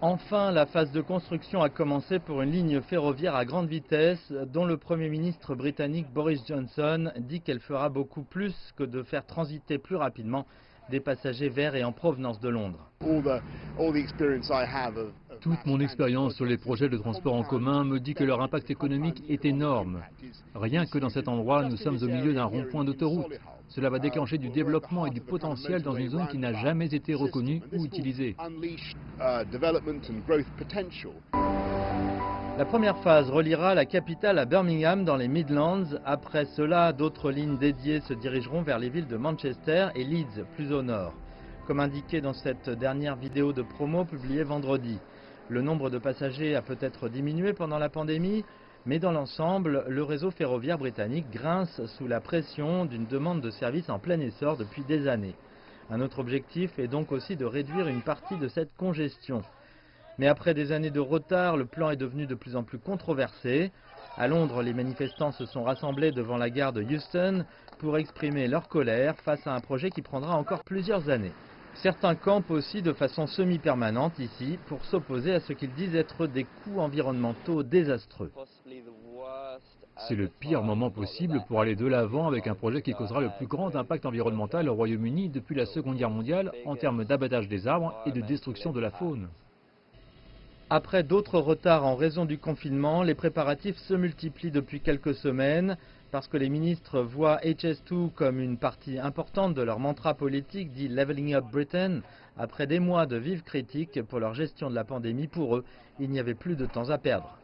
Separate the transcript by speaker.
Speaker 1: Enfin, la phase de construction a commencé pour une ligne ferroviaire à grande vitesse dont le Premier ministre britannique Boris Johnson dit qu'elle fera beaucoup plus que de faire transiter plus rapidement des passagers vers et en provenance de Londres.
Speaker 2: Toute mon expérience sur les projets de transport en commun me dit que leur impact économique est énorme. Rien que dans cet endroit, nous sommes au milieu d'un rond-point d'autoroute. Cela va déclencher du développement et du potentiel dans une zone qui n'a jamais été reconnue ou utilisée.
Speaker 1: La première phase reliera la capitale à Birmingham dans les Midlands. Après cela, d'autres lignes dédiées se dirigeront vers les villes de Manchester et Leeds, plus au nord. Comme indiqué dans cette dernière vidéo de promo publiée vendredi, le nombre de passagers a peut-être diminué pendant la pandémie, mais dans l'ensemble, le réseau ferroviaire britannique grince sous la pression d'une demande de services en plein essor depuis des années. Un autre objectif est donc aussi de réduire une partie de cette congestion. Mais après des années de retard, le plan est devenu de plus en plus controversé. À Londres, les manifestants se sont rassemblés devant la gare de Euston pour exprimer leur colère face à un projet qui prendra encore plusieurs années. Certains campent aussi de façon semi-permanente ici pour s'opposer à ce qu'ils disent être des coûts environnementaux désastreux.
Speaker 2: C'est le pire moment possible pour aller de l'avant avec un projet qui causera le plus grand impact environnemental au Royaume-Uni depuis la Seconde Guerre mondiale en termes d'abattage des arbres et de destruction de la faune.
Speaker 1: Après d'autres retards en raison du confinement, les préparatifs se multiplient depuis quelques semaines parce que les ministres voient HS2 comme une partie importante de leur mantra politique dit Levelling Up Britain. Après des mois de vives critiques pour leur gestion de la pandémie, pour eux, il n'y avait plus de temps à perdre.